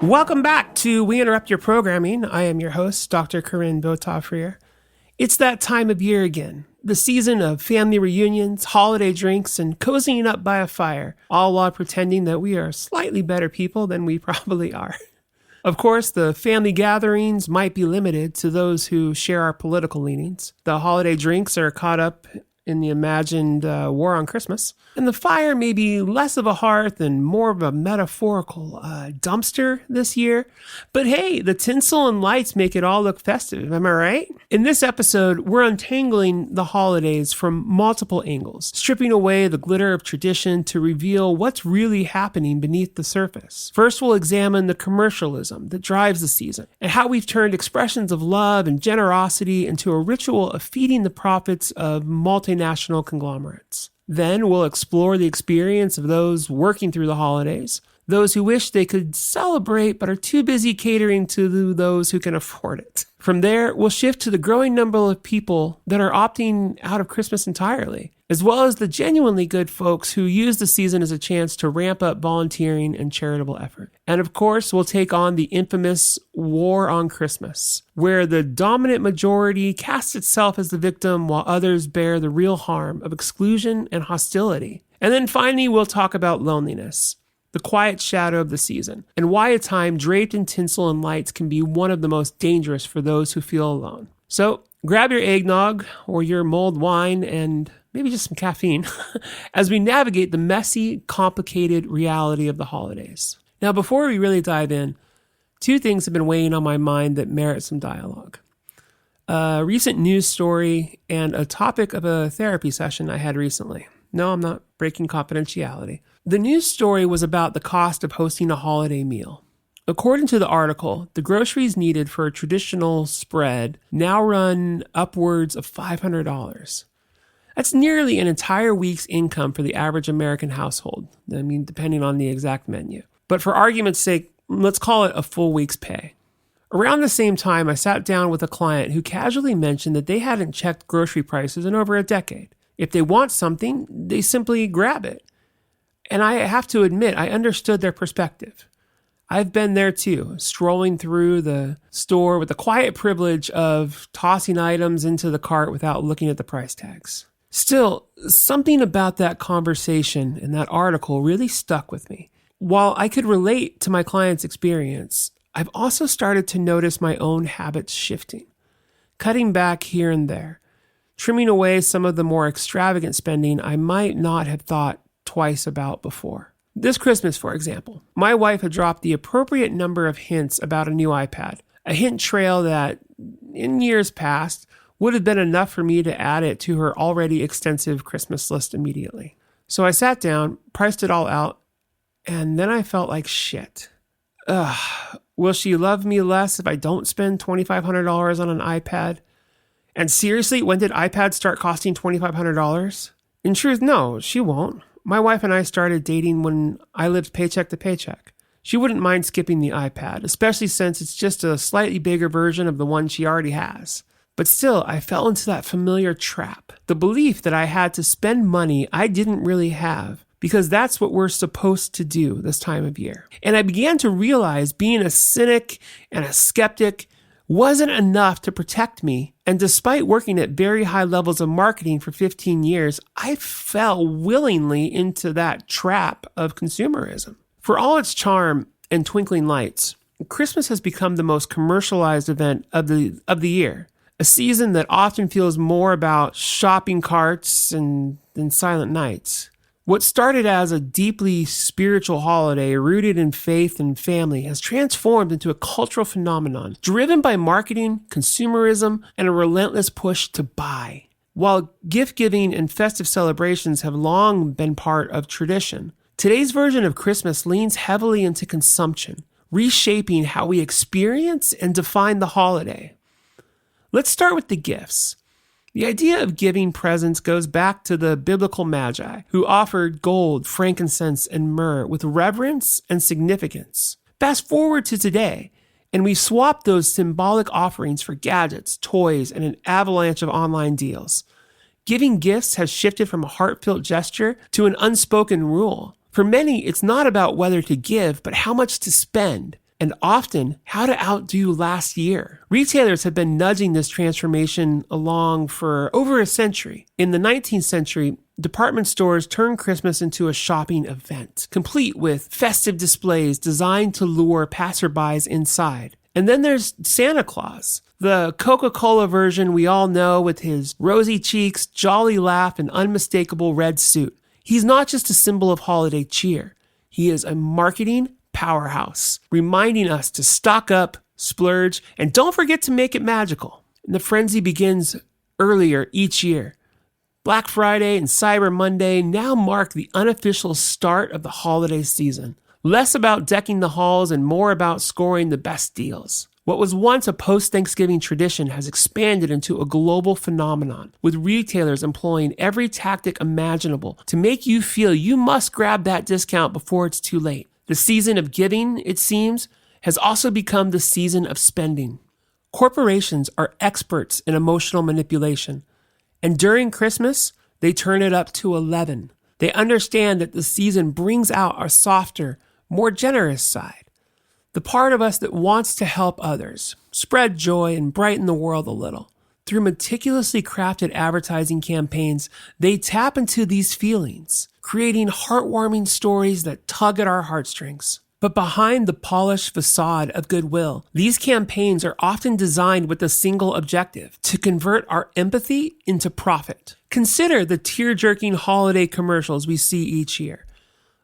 Welcome back to We Interrupt Your Programming. I am your host, Dr. Corinne Beautafrier. It's that time of year again, the season of family reunions, holiday drinks, and cozying up by a fire, all while pretending that we are slightly better people than we probably are. Of course, the family gatherings might be limited to those who share our political leanings. The holiday drinks are caught up in the imagined war on Christmas. And the fire may be less of a hearth and more of a metaphorical dumpster this year. But hey, the tinsel and lights make it all look festive, am I right? In this episode, we're untangling the holidays from multiple angles, stripping away the glitter of tradition to reveal what's really happening beneath the surface. First, we'll examine the commercialism that drives the season and how we've turned expressions of love and generosity into a ritual of feeding the profits of multinational conglomerates. Then we'll explore the experience of those working through the holidays, those who wish they could celebrate but are too busy catering to those who can afford it. From there, we'll shift to the growing number of people that are opting out of Christmas entirely, as well as the genuinely good folks who use the season as a chance to ramp up volunteering and charitable effort. And of course, we'll take on the infamous war on Christmas, where the dominant majority casts itself as the victim while others bear the real harm of exclusion and hostility. And then finally, we'll talk about loneliness, the quiet shadow of the season, and why a time draped in tinsel and lights can be one of the most dangerous for those who feel alone. So grab your eggnog or your mulled wine and maybe just some caffeine as we navigate the messy, complicated reality of the holidays. Now, before we really dive in, two things have been weighing on my mind that merit some dialogue. A recent news story and a topic of a therapy session I had recently. No, I'm not breaking confidentiality. The news story was about the cost of hosting a holiday meal. According to the article, the groceries needed for a traditional spread now run upwards of $500. That's nearly an entire week's income for the average American household. I mean, depending on the exact menu. But for argument's sake, let's call it a full week's pay. Around the same time, I sat down with a client who casually mentioned that they hadn't checked grocery prices in over a decade. If they want something, they simply grab it. And I have to admit, I understood their perspective. I've been there too, strolling through the store with the quiet privilege of tossing items into the cart without looking at the price tags. Still, something about that conversation and that article really stuck with me. While I could relate to my client's experience, I've also started to notice my own habits shifting, cutting back here and there, trimming away some of the more extravagant spending I might not have thought twice about before. This Christmas, for example, my wife had dropped the appropriate number of hints about a new iPad, a hint trail that, in years past, would have been enough for me to add it to her already extensive Christmas list immediately. So I sat down, priced it all out, and then I felt like shit. Will she love me less if I don't spend $2,500 on an iPad? And seriously, when did iPads start costing $2,500? In truth, no, she won't. My wife and I started dating when I lived paycheck to paycheck. She wouldn't mind skipping the iPad, especially since it's just a slightly bigger version of the one she already has. But still, I fell into that familiar trap, the belief that I had to spend money I didn't really have, because that's what we're supposed to do this time of year. And I began to realize being a cynic and a skeptic wasn't enough to protect me. And despite working at very high levels of marketing for 15 years, I fell willingly into that trap of consumerism. For all its charm and twinkling lights, Christmas has become the most commercialized event of the year, a season that often feels more about shopping carts than silent nights. What started as a deeply spiritual holiday rooted in faith and family has transformed into a cultural phenomenon driven by marketing, consumerism, and a relentless push to buy. While gift-giving and festive celebrations have long been part of tradition, today's version of Christmas leans heavily into consumption, reshaping how we experience and define the holiday. Let's start with the gifts. The idea of giving presents goes back to the biblical magi, who offered gold, frankincense, and myrrh with reverence and significance. Fast forward to today, and we've swapped those symbolic offerings for gadgets, toys, and an avalanche of online deals. Giving gifts has shifted from a heartfelt gesture to an unspoken rule. For many, it's not about whether to give, but how much to spend. and often how to outdo last year. Retailers have been nudging this transformation along for over a century. In the 19th century, department stores turned Christmas into a shopping event, complete with festive displays designed to lure passerbys inside. And then there's Santa Claus, the Coca-Cola version we all know with his rosy cheeks, jolly laugh, and unmistakable red suit. He's not just a symbol of holiday cheer. He is a marketing powerhouse, reminding us to stock up, splurge, and don't forget to make it magical. And the frenzy begins earlier each year. Black Friday and Cyber Monday now mark the unofficial start of the holiday season. Less about decking the halls and more about scoring the best deals. What was once a post-Thanksgiving tradition has expanded into a global phenomenon, with retailers employing every tactic imaginable to make you feel you must grab that discount before it's too late. The season of giving, it seems, has also become the season of spending. Corporations are experts in emotional manipulation, and during Christmas, they turn it up to 11. They understand that the season brings out our softer, more generous side. The part of us that wants to help others, spread joy, and brighten the world a little. Through meticulously crafted advertising campaigns, they tap into these feelings, creating heartwarming stories that tug at our heartstrings. But behind the polished facade of goodwill, these campaigns are often designed with a single objective: to convert our empathy into profit. Consider the tear-jerking holiday commercials we see each year.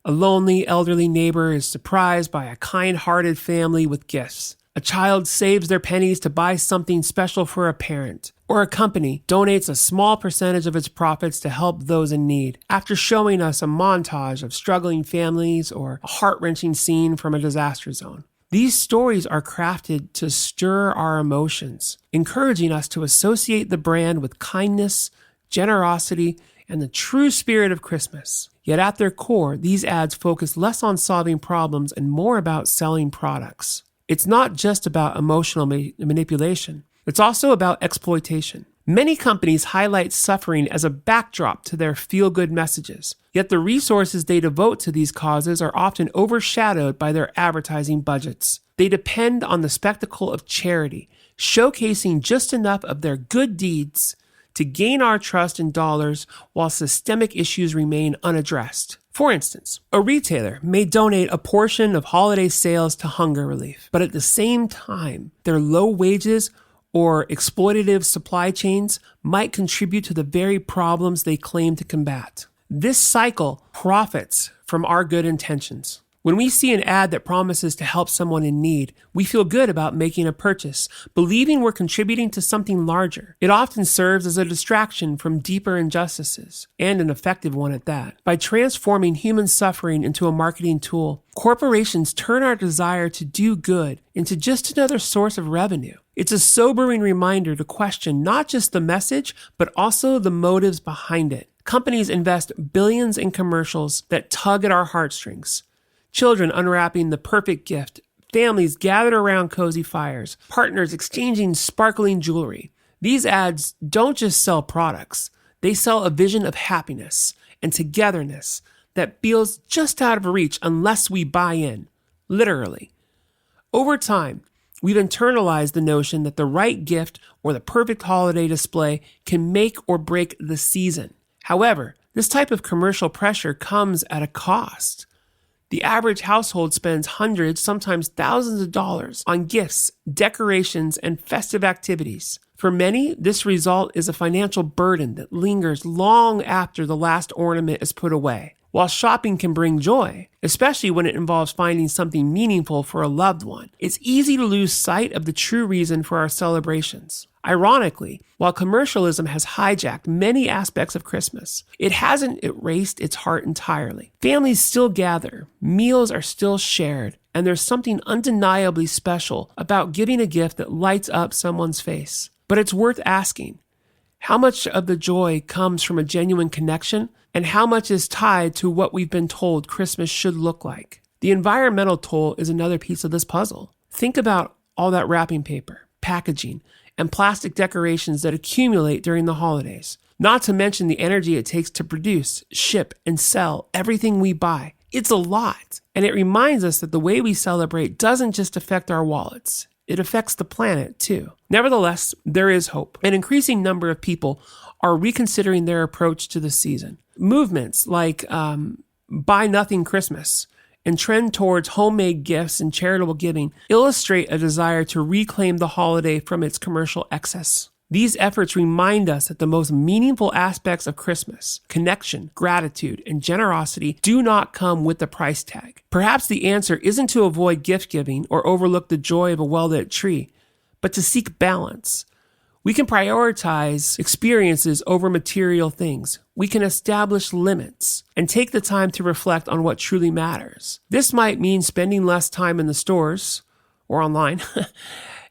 A lonely elderly neighbor is surprised by a kind-hearted family with gifts. A child saves their pennies to buy something special for a parent. Or a company donates a small percentage of its profits to help those in need, after showing us a montage of struggling families or a heart-wrenching scene from a disaster zone. These stories are crafted to stir our emotions, encouraging us to associate the brand with kindness, generosity, and the true spirit of Christmas. Yet at their core, these ads focus less on solving problems and more about selling products. It's not just about emotional manipulation. It's also about exploitation. Many companies highlight suffering as a backdrop to their feel-good messages, yet the resources they devote to these causes are often overshadowed by their advertising budgets. They depend on the spectacle of charity, showcasing just enough of their good deeds to gain our trust in dollars while systemic issues remain unaddressed. For instance, a retailer may donate a portion of holiday sales to hunger relief, but at the same time, their low wages or exploitative supply chains might contribute to the very problems they claim to combat. This cycle profits from our good intentions. When we see an ad that promises to help someone in need, we feel good about making a purchase, believing we're contributing to something larger. It often serves as a distraction from deeper injustices, and an effective one at that. By transforming human suffering into a marketing tool, corporations turn our desire to do good into just another source of revenue. It's a sobering reminder to question not just the message, but also the motives behind it. Companies invest billions in commercials that tug at our heartstrings. Children unwrapping the perfect gift, families gathered around cozy fires, partners exchanging sparkling jewelry. These ads don't just sell products, they sell a vision of happiness and togetherness that feels just out of reach unless we buy in, literally. Over time, we've internalized the notion that the right gift or the perfect holiday display can make or break the season. However, this type of commercial pressure comes at a cost. The average household spends hundreds, sometimes thousands of dollars on gifts, decorations, and festive activities. For many, this result is a financial burden that lingers long after the last ornament is put away. While shopping can bring joy, especially when it involves finding something meaningful for a loved one, it's easy to lose sight of the true reason for our celebrations. Ironically, while commercialism has hijacked many aspects of Christmas, it hasn't erased its heart entirely. Families still gather, meals are still shared, and there's something undeniably special about giving a gift that lights up someone's face. But it's worth asking, how much of the joy comes from a genuine connection, and how much is tied to what we've been told Christmas should look like? The environmental toll is another piece of this puzzle. Think about all that wrapping paper, packaging, and plastic decorations that accumulate during the holidays. Not to mention the energy it takes to produce, ship, and sell everything we buy. It's a lot, and it reminds us that the way we celebrate doesn't just affect our wallets. It affects the planet, too. Nevertheless, there is hope. An increasing number of people are reconsidering their approach to the season. Movements like Buy Nothing Christmas and trend towards homemade gifts and charitable giving illustrate a desire to reclaim the holiday from its commercial excess. These efforts remind us that the most meaningful aspects of Christmas, connection, gratitude, and generosity, do not come with the price tag. Perhaps the answer isn't to avoid gift giving or overlook the joy of a well-lit tree, but to seek balance. We can prioritize experiences over material things. We can establish limits and take the time to reflect on what truly matters. This might mean spending less time in the stores or online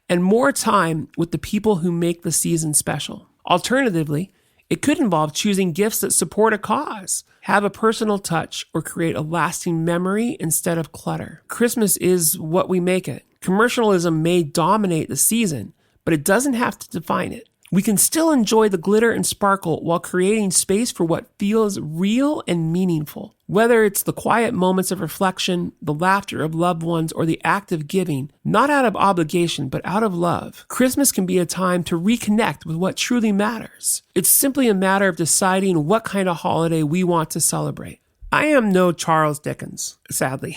and more time with the people who make the season special. Alternatively, it could involve choosing gifts that support a cause, have a personal touch, or create a lasting memory instead of clutter. Christmas is what we make it. Commercialism may dominate the season, but it doesn't have to define it. We can still enjoy the glitter and sparkle while creating space for what feels real and meaningful. Whether it's the quiet moments of reflection, the laughter of loved ones, or the act of giving, not out of obligation, but out of love, Christmas can be a time to reconnect with what truly matters. It's simply a matter of deciding what kind of holiday we want to celebrate. I am no Charles Dickens, sadly.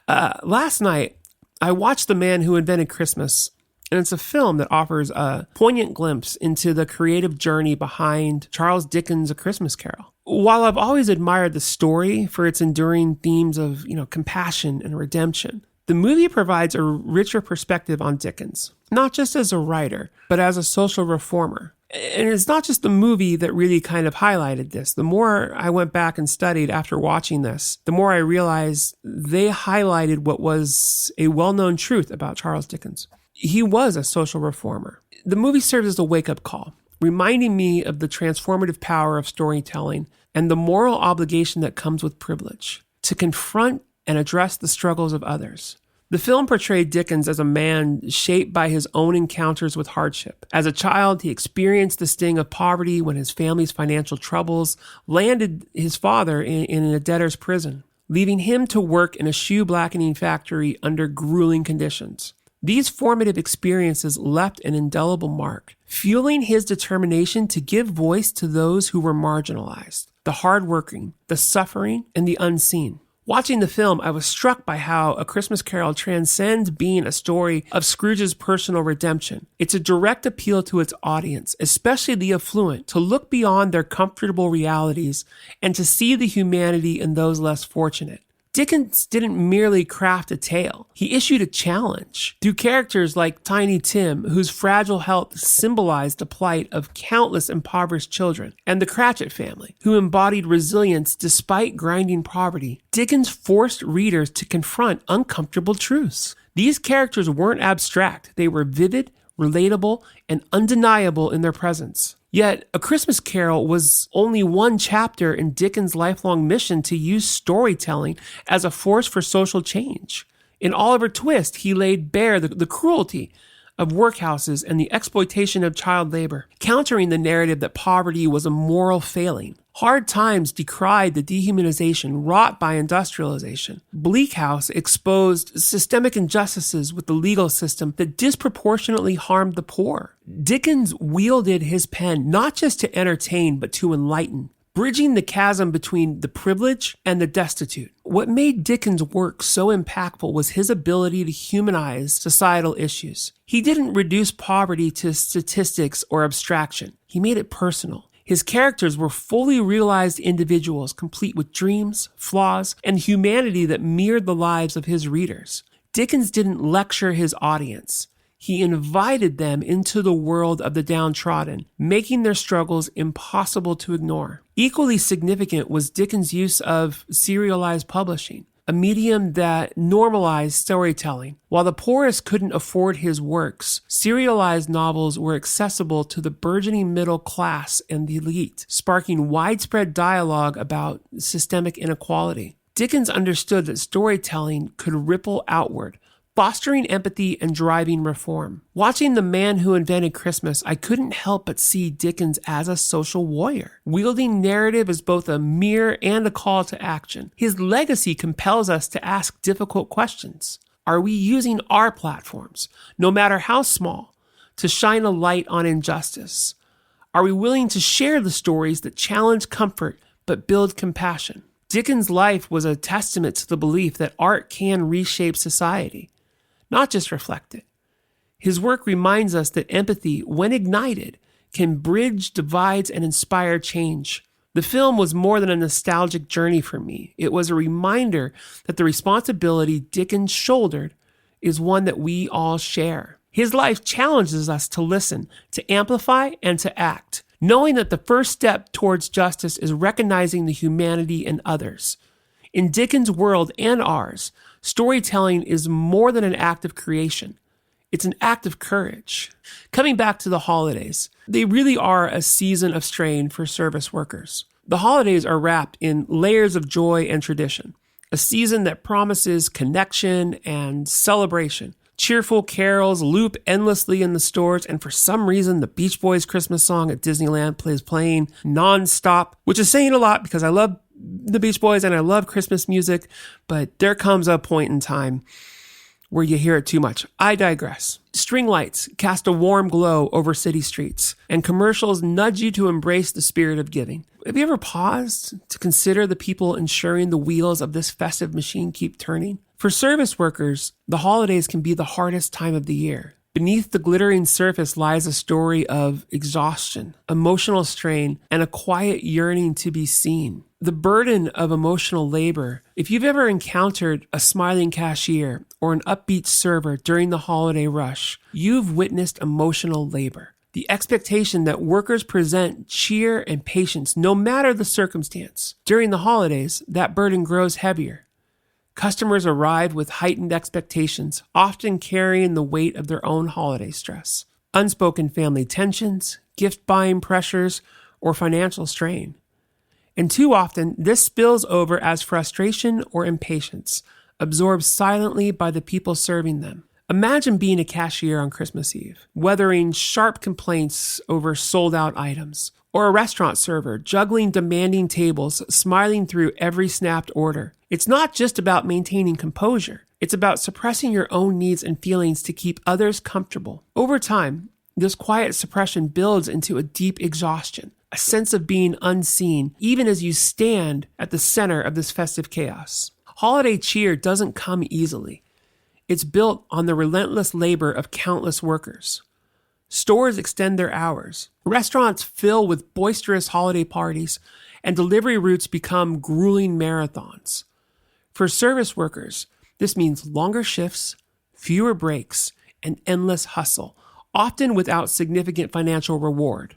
Last night, I watched The Man Who Invented Christmas, and it's a film that offers a poignant glimpse into the creative journey behind Charles Dickens' A Christmas Carol. While I've always admired the story for its enduring themes of, compassion and redemption, the movie provides a richer perspective on Dickens, not just as a writer, but as a social reformer. And it's not just the movie that really kind of highlighted this. The more I went back and studied after watching this, the more I realized they highlighted what was a well-known truth about Charles Dickens. He was a social reformer. The movie serves as a wake-up call, reminding me of the transformative power of storytelling and the moral obligation that comes with privilege, to confront and address the struggles of others. The film portrayed Dickens as a man shaped by his own encounters with hardship. As a child, he experienced the sting of poverty when his family's financial troubles landed his father in a debtor's prison, leaving him to work in a shoe blackening factory under grueling conditions. These formative experiences left an indelible mark, fueling his determination to give voice to those who were marginalized, the hardworking, the suffering, and the unseen. Watching the film, I was struck by how A Christmas Carol transcends being a story of Scrooge's personal redemption. It's a direct appeal to its audience, especially the affluent, to look beyond their comfortable realities and to see the humanity in those less fortunate. Dickens didn't merely craft a tale. He issued a challenge through characters like Tiny Tim, whose fragile health symbolized the plight of countless impoverished children, and the Cratchit family, who embodied resilience despite grinding poverty. Dickens forced readers to confront uncomfortable truths. These characters weren't abstract. They were vivid, relatable, and undeniable in their presence. Yet, A Christmas Carol was only one chapter in Dickens' lifelong mission to use storytelling as a force for social change. In Oliver Twist, he laid bare the cruelty of workhouses and the exploitation of child labor, countering the narrative that poverty was a moral failing. Hard Times decried the dehumanization wrought by industrialization. Bleak House exposed systemic injustices with the legal system that disproportionately harmed the poor. Dickens wielded his pen not just to entertain, but to enlighten, bridging the chasm between the privileged and the destitute. What made Dickens' work so impactful was his ability to humanize societal issues. He didn't reduce poverty to statistics or abstraction. He made it personal. His characters were fully realized individuals, complete with dreams, flaws, and humanity that mirrored the lives of his readers. Dickens didn't lecture his audience. He invited them into the world of the downtrodden, making their struggles impossible to ignore. Equally significant was Dickens' use of serialized publishing, a medium that normalized storytelling. While the poorest couldn't afford his works, serialized novels were accessible to the burgeoning middle class and the elite, sparking widespread dialogue about systemic inequality. Dickens understood that storytelling could ripple outward, fostering empathy and driving reform. Watching The Man Who Invented Christmas, I couldn't help but see Dickens as a social warrior, wielding narrative as both a mirror and a call to action. His legacy compels us to ask difficult questions. Are we using our platforms, no matter how small, to shine a light on injustice? Are we willing to share the stories that challenge comfort but build compassion? Dickens' life was a testament to the belief that art can reshape society, not just reflect it. His work reminds us that empathy, when ignited, can bridge divides and inspire change. The film was more than a nostalgic journey for me. It was a reminder that the responsibility Dickens shouldered is one that we all share. His life challenges us to listen, to amplify, and to act, knowing that the first step towards justice is recognizing the humanity in others. In Dickens' world and ours, storytelling is more than an act of creation. It's an act of courage. Coming back to the holidays, they really are a season of strain for service workers. The holidays are wrapped in layers of joy and tradition, a season that promises connection and celebration. Cheerful carols loop endlessly in the stores, and for some reason, the Beach Boys Christmas song at Disneyland plays playing nonstop, which is saying a lot because I love the Beach Boys and I love Christmas music, but there comes a point in time where you hear it too much. I digress. String lights cast a warm glow over city streets, and commercials nudge you to embrace the spirit of giving. Have you ever paused to consider the people ensuring the wheels of this festive machine keep turning? For service workers, the holidays can be the hardest time of the year. Beneath the glittering surface lies a story of exhaustion, emotional strain, and a quiet yearning to be seen. The burden of emotional labor. If you've ever encountered a smiling cashier or an upbeat server during the holiday rush, you've witnessed emotional labor. The expectation that workers present cheer and patience no matter the circumstance. During the holidays, that burden grows heavier. Customers arrive with heightened expectations, often carrying the weight of their own holiday stress, unspoken family tensions, gift-buying pressures, or financial strain. And too often, this spills over as frustration or impatience, absorbed silently by the people serving them. Imagine being a cashier on Christmas Eve, weathering sharp complaints over sold-out items, or a restaurant server juggling demanding tables, smiling through every snapped order. It's not just about maintaining composure. It's about suppressing your own needs and feelings to keep others comfortable. Over time, this quiet suppression builds into a deep exhaustion, a sense of being unseen, even as you stand at the center of this festive chaos. Holiday cheer doesn't come easily. It's built on the relentless labor of countless workers. Stores extend their hours. Restaurants fill with boisterous holiday parties, and delivery routes become grueling marathons. For service workers, this means longer shifts, fewer breaks, and endless hustle, often without significant financial reward.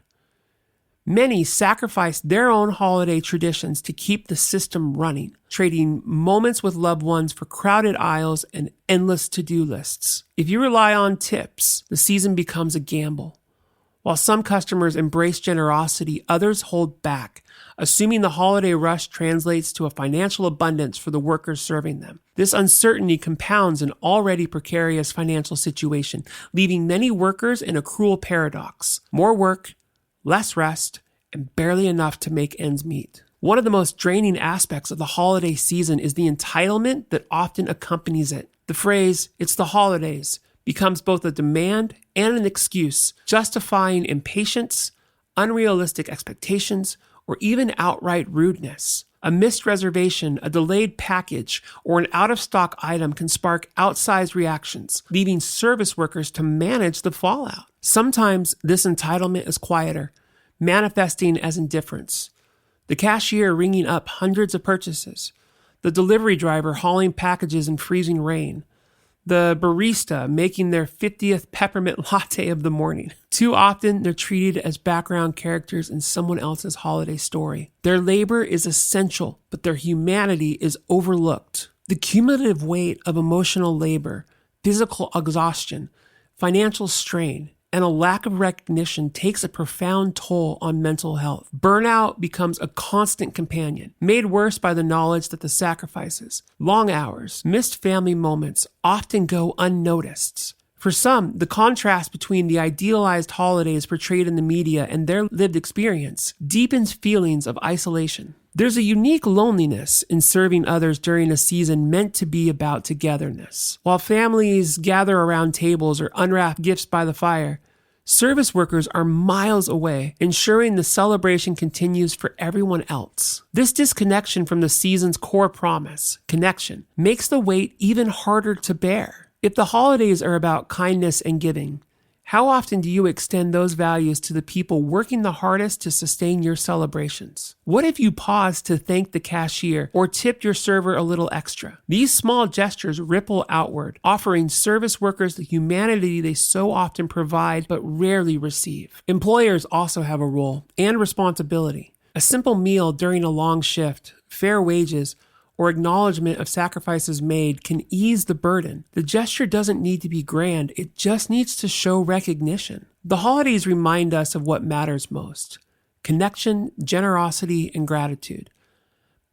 Many sacrifice their own holiday traditions to keep the system running, trading moments with loved ones for crowded aisles and endless to-do lists. If you rely on tips, the season becomes a gamble. While some customers embrace generosity, others hold back, assuming the holiday rush translates to a financial abundance for the workers serving them. This uncertainty compounds an already precarious financial situation, leaving many workers in a cruel paradox. More work, less rest, and barely enough to make ends meet. One of the most draining aspects of the holiday season is the entitlement that often accompanies it. The phrase, "it's the holidays," becomes both a demand and an excuse, justifying impatience, unrealistic expectations, or even outright rudeness. A missed reservation, a delayed package, or an out-of-stock item can spark outsized reactions, leaving service workers to manage the fallout. Sometimes this entitlement is quieter, manifesting as indifference. The cashier ringing up hundreds of purchases, the delivery driver hauling packages in freezing rain, the barista making their 50th peppermint latte of the morning. Too often, they're treated as background characters in someone else's holiday story. Their labor is essential, but their humanity is overlooked. The cumulative weight of emotional labor, physical exhaustion, financial strain, and a lack of recognition takes a profound toll on mental health. Burnout becomes a constant companion, made worse by the knowledge that the sacrifices, long hours, missed family moments often go unnoticed. For some, the contrast between the idealized holidays portrayed in the media and their lived experience deepens feelings of isolation. There's a unique loneliness in serving others during a season meant to be about togetherness. While families gather around tables or unwrap gifts by the fire, service workers are miles away, ensuring the celebration continues for everyone else. This disconnection from the season's core promise, connection, makes the wait even harder to bear. If the holidays are about kindness and giving, how often do you extend those values to the people working the hardest to sustain your celebrations? What if you paused to thank the cashier or tipped your server a little extra? These small gestures ripple outward, offering service workers the humanity they so often provide but rarely receive. Employers also have a role and responsibility. A simple meal during a long shift, fair wages, or acknowledgement of sacrifices made can ease the burden. The gesture doesn't need to be grand, it just needs to show recognition. The holidays remind us of what matters most: connection, generosity, and gratitude.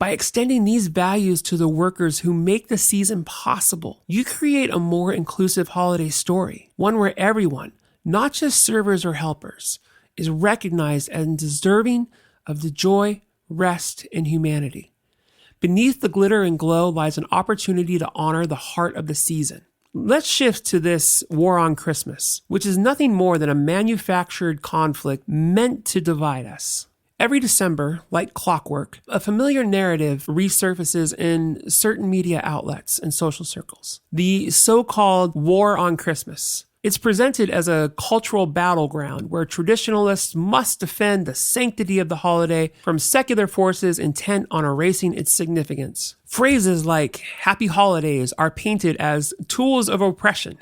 By extending these values to the workers who make the season possible, you create a more inclusive holiday story, one where everyone, not just servers or helpers, is recognized and deserving of the joy, rest, and humanity. Beneath the glitter and glow lies an opportunity to honor the heart of the season. Let's shift to this war on Christmas, which is nothing more than a manufactured conflict meant to divide us. Every December, like clockwork, a familiar narrative resurfaces in certain media outlets and social circles. The so-called war on Christmas. It's presented as a cultural battleground where traditionalists must defend the sanctity of the holiday from secular forces intent on erasing its significance. Phrases like "Happy Holidays" are painted as tools of oppression,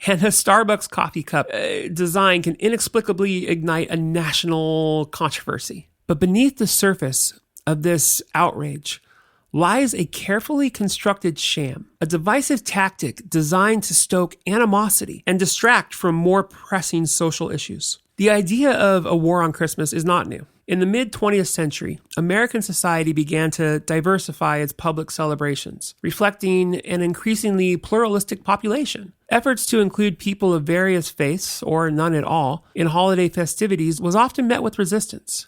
and a Starbucks coffee cup design can inexplicably ignite a national controversy. But beneath the surface of this outrage lies a carefully constructed sham, a divisive tactic designed to stoke animosity and distract from more pressing social issues. The idea of a war on Christmas is not new. In the mid-20th century, American society began to diversify its public celebrations, reflecting an increasingly pluralistic population. Efforts to include people of various faiths, or none at all, in holiday festivities was often met with resistance.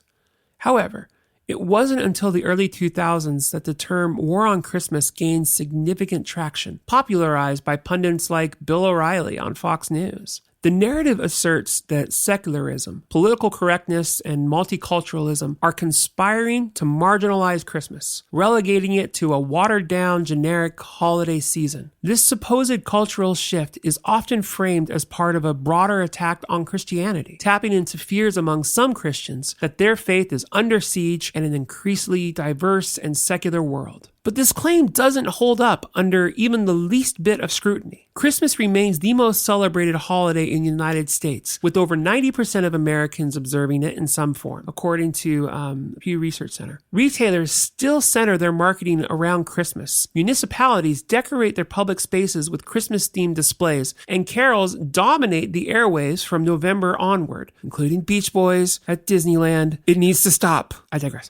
However, it wasn't until the early 2000s that the term war on Christmas gained significant traction, popularized by pundits like Bill O'Reilly on Fox News. The narrative asserts that secularism, political correctness, and multiculturalism are conspiring to marginalize Christmas, relegating it to a watered-down, generic holiday season. This supposed cultural shift is often framed as part of a broader attack on Christianity, tapping into fears among some Christians that their faith is under siege in an increasingly diverse and secular world. But this claim doesn't hold up under even the least bit of scrutiny. Christmas remains the most celebrated holiday in the United States, with over 90% of Americans observing it in some form, according to Pew Research Center. Retailers still center their marketing around Christmas. Municipalities decorate their public spaces with Christmas-themed displays, and carols dominate the airwaves from November onward, including Beach Boys at Disneyland. It needs to stop. I digress.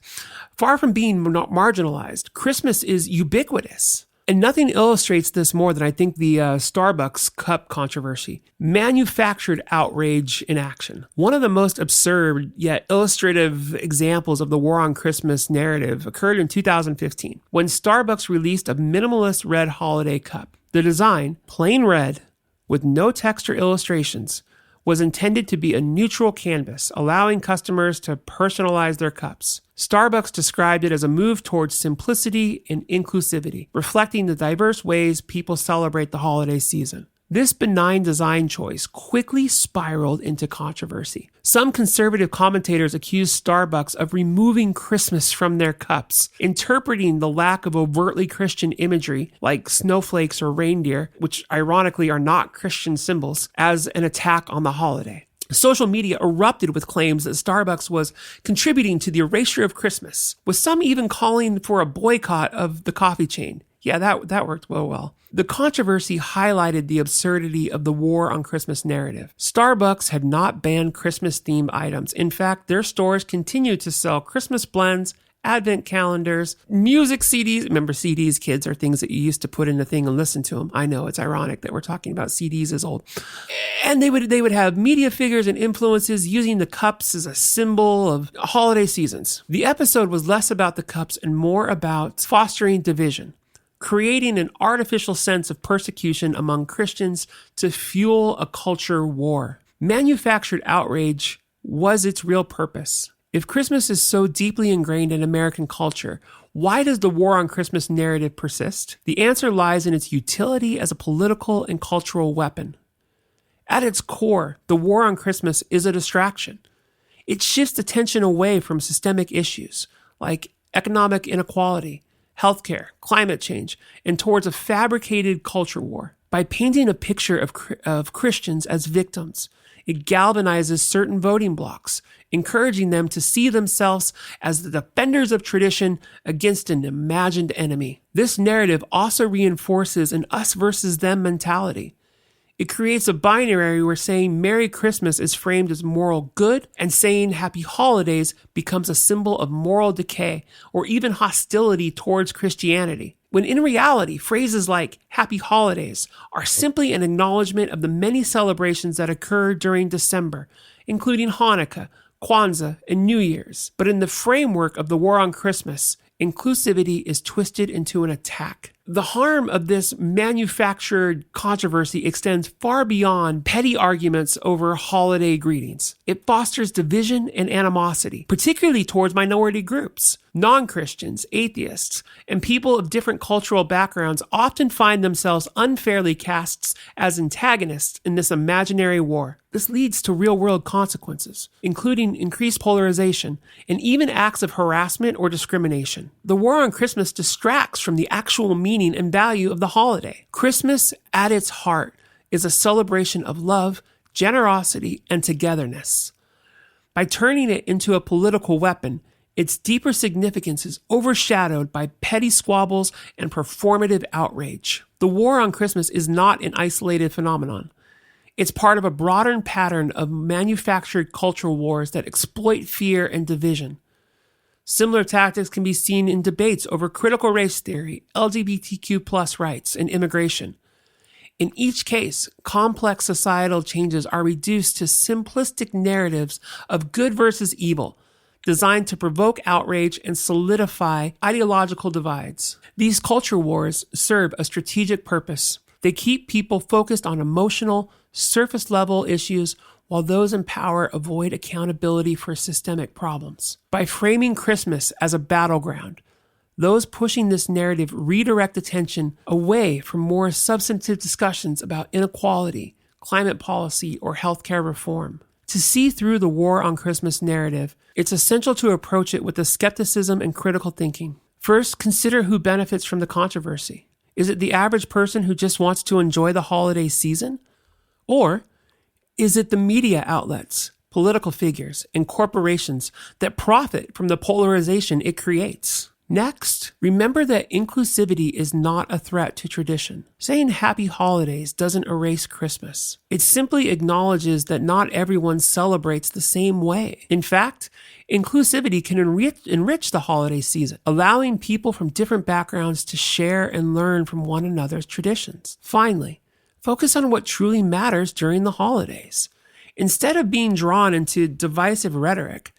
Far from being marginalized, Christmas is ubiquitous. And nothing illustrates this more than I think the Starbucks cup controversy. Manufactured outrage in action. One of the most absurd yet illustrative examples of the war on Christmas narrative occurred in 2015, when Starbucks released a minimalist red holiday cup. The design, plain red, with no text or illustrations, was intended to be a neutral canvas, allowing customers to personalize their cups. Starbucks described it as a move towards simplicity and inclusivity, reflecting the diverse ways people celebrate the holiday season. This benign design choice quickly spiraled into controversy. Some conservative commentators accused Starbucks of removing Christmas from their cups, interpreting the lack of overtly Christian imagery, like snowflakes or reindeer, which ironically are not Christian symbols, as an attack on the holiday. Social media erupted with claims that Starbucks was contributing to the erasure of Christmas, with some even calling for a boycott of the coffee chain. Yeah, that worked well. The controversy highlighted the absurdity of the war on Christmas narrative. Starbucks had not banned Christmas-themed items. In fact, their stores continued to sell Christmas blends, Advent calendars, music CDs. Remember CDs, kids, are things that you used to put in a thing and listen to them. I know it's ironic that we're talking about CDs as old. And they would have media figures and influences using the cups as a symbol of holiday seasons. The episode was less about the cups and more about fostering division, creating an artificial sense of persecution among Christians to fuel a culture war. Manufactured outrage was its real purpose. If Christmas is so deeply ingrained in American culture, why does the war on Christmas narrative persist? The answer lies in its utility as a political and cultural weapon. At its core, the war on Christmas is a distraction. It shifts attention away from systemic issues like economic inequality, healthcare, climate change, and towards a fabricated culture war. By painting a picture of Christians as victims, it galvanizes certain voting blocs, encouraging them to see themselves as the defenders of tradition against an imagined enemy. This narrative also reinforces an us versus them mentality. It creates a binary where saying Merry Christmas is framed as moral good and saying Happy Holidays becomes a symbol of moral decay or even hostility towards Christianity. When in reality, phrases like Happy Holidays are simply an acknowledgement of the many celebrations that occur during December, including Hanukkah, Kwanzaa, and New Year's. But in the framework of the war on Christmas, inclusivity is twisted into an attack. The harm of this manufactured controversy extends far beyond petty arguments over holiday greetings. It fosters division and animosity, particularly towards minority groups. Non-Christians, atheists, and people of different cultural backgrounds often find themselves unfairly cast as antagonists in this imaginary war. This leads to real-world consequences, including increased polarization and even acts of harassment or discrimination. The war on Christmas distracts from the actual meaning and value of the holiday. Christmas, at its heart, is a celebration of love, generosity, and togetherness. By turning it into a political weapon, its deeper significance is overshadowed by petty squabbles and performative outrage. The war on Christmas is not an isolated phenomenon. It's part of a broader pattern of manufactured cultural wars that exploit fear and division. Similar tactics can be seen in debates over critical race theory, LGBTQ+ rights, and immigration. In each case, complex societal changes are reduced to simplistic narratives of good versus evil, designed to provoke outrage and solidify ideological divides. These culture wars serve a strategic purpose. They keep people focused on emotional, surface-level issues while those in power avoid accountability for systemic problems. By framing Christmas as a battleground, those pushing this narrative redirect attention away from more substantive discussions about inequality, climate policy, or healthcare reform. To see through the war on Christmas narrative, it's essential to approach it with a skepticism and critical thinking. First, consider who benefits from the controversy. Is it the average person who just wants to enjoy the holiday season? Or is it the media outlets, political figures, and corporations that profit from the polarization it creates? Next, remember that inclusivity is not a threat to tradition. Saying Happy Holidays doesn't erase Christmas. It simply acknowledges that not everyone celebrates the same way. In fact, inclusivity can enrich the holiday season, allowing people from different backgrounds to share and learn from one another's traditions. Finally, focus on what truly matters during the holidays. Instead of being drawn into divisive rhetoric,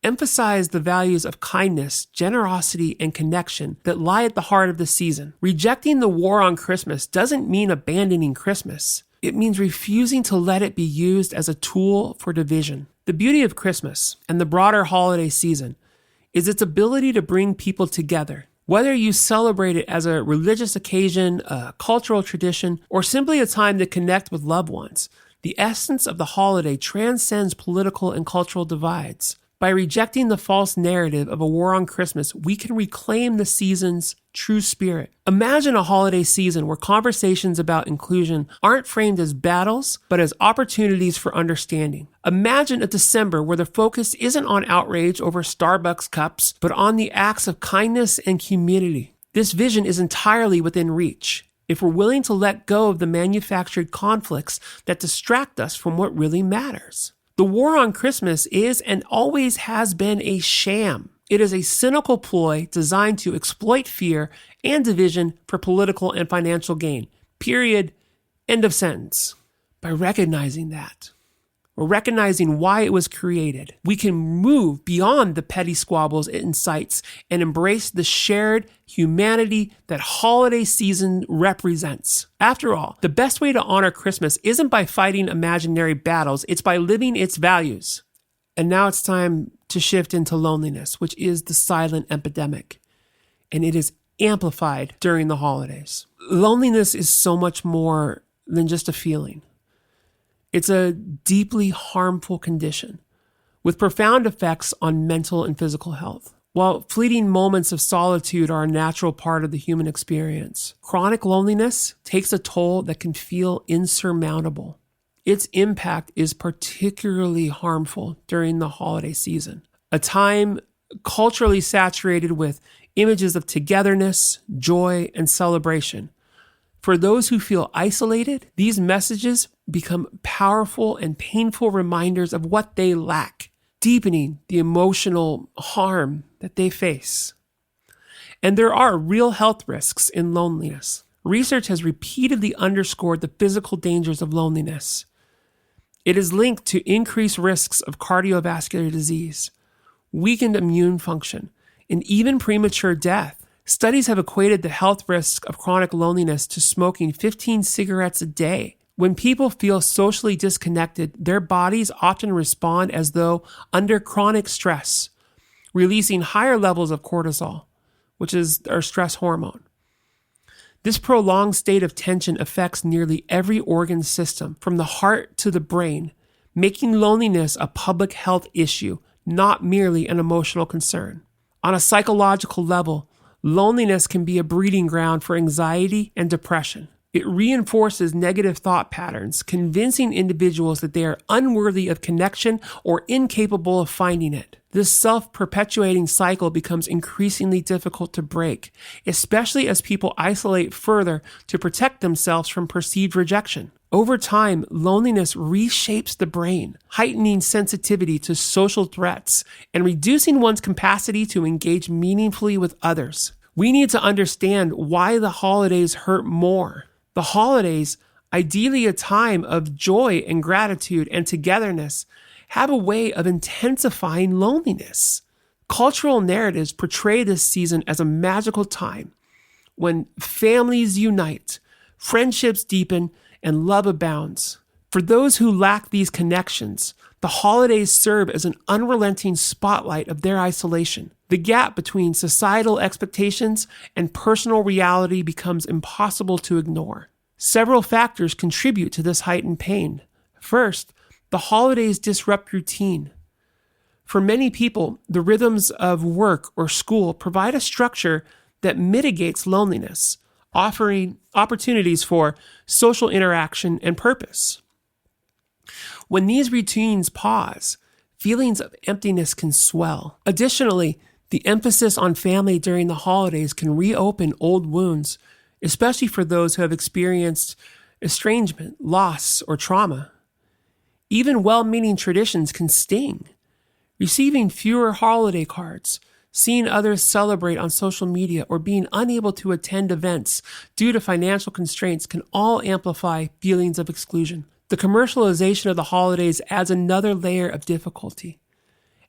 emphasize the values of kindness, generosity, and connection that lie at the heart of the season. Rejecting the war on Christmas doesn't mean abandoning Christmas. It means refusing to let it be used as a tool for division. The beauty of Christmas and the broader holiday season is its ability to bring people together. Whether you celebrate it as a religious occasion, a cultural tradition, or simply a time to connect with loved ones, the essence of the holiday transcends political and cultural divides. By rejecting the false narrative of a war on Christmas, we can reclaim the season's true spirit. Imagine a holiday season where conversations about inclusion aren't framed as battles, but as opportunities for understanding. Imagine a December where the focus isn't on outrage over Starbucks cups, but on the acts of kindness and community. This vision is entirely within reach if we're willing to let go of the manufactured conflicts that distract us from what really matters. The war on Christmas is and always has been a sham. It is a cynical ploy designed to exploit fear and division for political and financial gain. Period. End of sentence. By recognizing that, or recognizing why it was created, we can move beyond the petty squabbles it incites and embrace the shared humanity that holiday season represents. After all, the best way to honor Christmas isn't by fighting imaginary battles, it's by living its values. And now it's time to shift into loneliness, which is the silent epidemic, and it is amplified during the holidays. Loneliness is so much more than just a feeling. It's a deeply harmful condition with profound effects on mental and physical health. While fleeting moments of solitude are a natural part of the human experience, chronic loneliness takes a toll that can feel insurmountable. Its impact is particularly harmful during the holiday season, a time culturally saturated with images of togetherness, joy, and celebration. For those who feel isolated, these messages become powerful and painful reminders of what they lack, deepening the emotional harm that they face. And there are real health risks in loneliness. Research has repeatedly underscored the physical dangers of loneliness. It is linked to increased risks of cardiovascular disease, weakened immune function, and even premature death. Studies have equated the health risk of chronic loneliness to smoking 15 cigarettes a day. When people feel socially disconnected, their bodies often respond as though under chronic stress, releasing higher levels of cortisol, which is our stress hormone. This prolonged state of tension affects nearly every organ system, from the heart to the brain, making loneliness a public health issue, not merely an emotional concern. On a psychological level, loneliness can be a breeding ground for anxiety and depression. It reinforces negative thought patterns, convincing individuals that they are unworthy of connection or incapable of finding it. This self-perpetuating cycle becomes increasingly difficult to break, especially as people isolate further to protect themselves from perceived rejection. Over time, loneliness reshapes the brain, heightening sensitivity to social threats and reducing one's capacity to engage meaningfully with others. We need to understand why the holidays hurt more. The holidays, ideally a time of joy and gratitude and togetherness, have a way of intensifying loneliness. Cultural narratives portray this season as a magical time when families unite, friendships deepen, and love abounds. For those who lack these connections, the holidays serve as an unrelenting spotlight of their isolation. The gap between societal expectations and personal reality becomes impossible to ignore. Several factors contribute to this heightened pain. First, the holidays disrupt routine. For many people, the rhythms of work or school provide a structure that mitigates loneliness, offering opportunities for social interaction and purpose. When these routines pause, feelings of emptiness can swell. Additionally, the emphasis on family during the holidays can reopen old wounds, especially for those who have experienced estrangement, loss, or trauma. Even well-meaning traditions can sting. Receiving fewer holiday cards, seeing others celebrate on social media, or being unable to attend events due to financial constraints can all amplify feelings of exclusion. The commercialization of the holidays adds another layer of difficulty.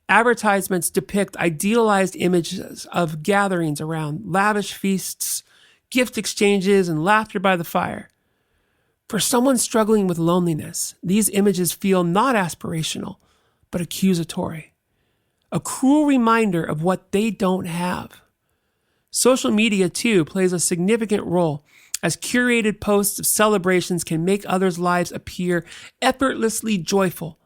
Advertisements depict idealized images of gatherings around lavish feasts, gift exchanges, and laughter by the fire. For someone struggling with loneliness, these images feel not aspirational, but accusatory. A cruel reminder of what they don't have. Social media, too, plays a significant role, as curated posts of celebrations can make others' lives appear effortlessly joyful,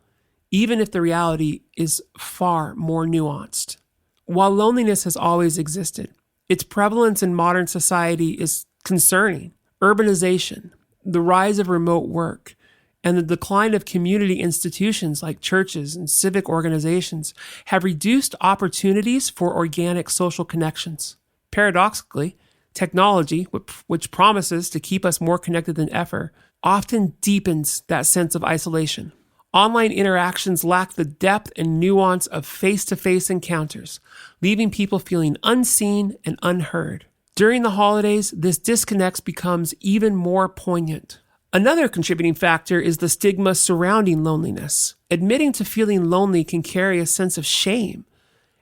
even if the reality is far more nuanced. While loneliness has always existed, its prevalence in modern society is concerning. Urbanization, the rise of remote work, and the decline of community institutions like churches and civic organizations have reduced opportunities for organic social connections. Paradoxically, Technology, which promises to keep us more connected than ever, often deepens that sense of isolation. Online interactions lack the depth and nuance of face-to-face encounters, leaving people feeling unseen and unheard. During the holidays, this disconnect becomes even more poignant. Another contributing factor is the stigma surrounding loneliness. Admitting to feeling lonely can carry a sense of shame,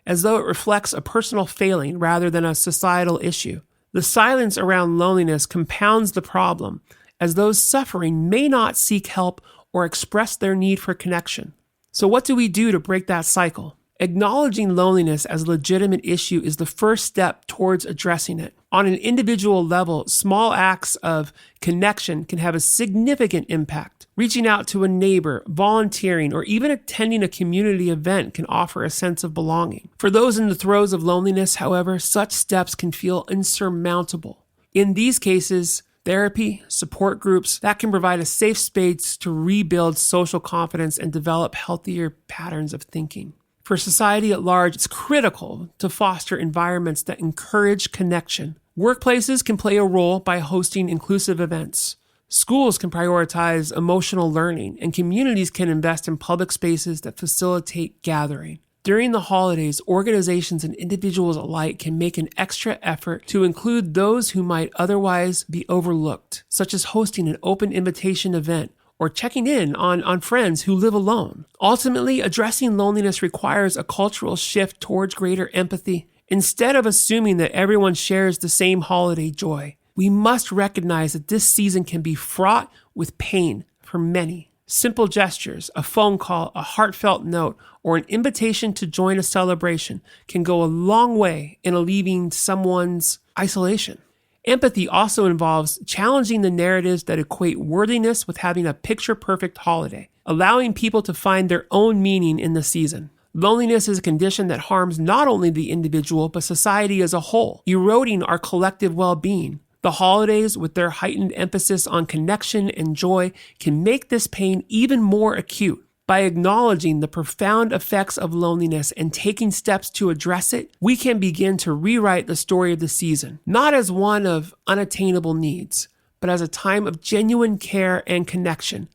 as though it reflects a personal failing rather than a societal issue. The silence around loneliness compounds the problem, as those suffering may not seek help or express their need for connection. So what do we do to break that cycle? Acknowledging loneliness as a legitimate issue is the first step towards addressing it. On an individual level, small acts of connection can have a significant impact. Reaching out to a neighbor, volunteering, or even attending a community event can offer a sense of belonging. For those in the throes of loneliness, however, such steps can feel insurmountable. In these cases, therapy, support groups, that can provide a safe space to rebuild social confidence and develop healthier patterns of thinking. For society at large, it's critical to foster environments that encourage connection. Workplaces can play a role by hosting inclusive events. Schools can prioritize emotional learning, and communities can invest in public spaces that facilitate gathering. During the holidays, organizations and individuals alike can make an extra effort to include those who might otherwise be overlooked, such as hosting an open invitation event or checking in on friends who live alone. Ultimately, addressing loneliness requires a cultural shift towards greater empathy. Instead of assuming that everyone shares the same holiday joy, we must recognize that this season can be fraught with pain for many. Simple gestures, a phone call, a heartfelt note, or an invitation to join a celebration can go a long way in alleviating someone's isolation. Empathy also involves challenging the narratives that equate worthiness with having a picture-perfect holiday, allowing people to find their own meaning in the season. Loneliness is a condition that harms not only the individual, but society as a whole, eroding our collective well-being. The holidays, with their heightened emphasis on connection and joy, can make this pain even more acute. By acknowledging the profound effects of loneliness and taking steps to address it, we can begin to rewrite the story of the season, not as one of unattainable needs, but as a time of genuine care and connection.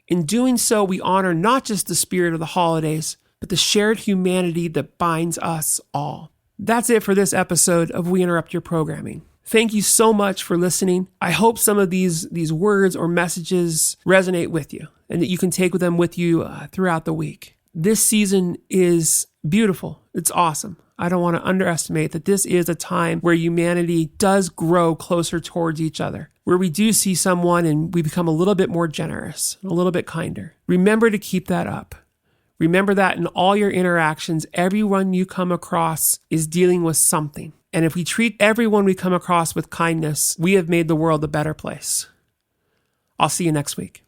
In doing so, we honor not just the spirit of the holidays, but the shared humanity that binds us all. That's it for this episode of We Interrupt Your Programming. Thank you so much for listening. I hope some of these words or messages resonate with you and that you can take them with you throughout the week. This season is beautiful. It's awesome. I don't want to underestimate that this is a time where humanity does grow closer towards each other, where we do see someone and we become a little bit more generous, a little bit kinder. Remember to keep that up. Remember that in all your interactions, everyone you come across is dealing with something. And if we treat everyone we come across with kindness, we have made the world a better place. I'll see you next week.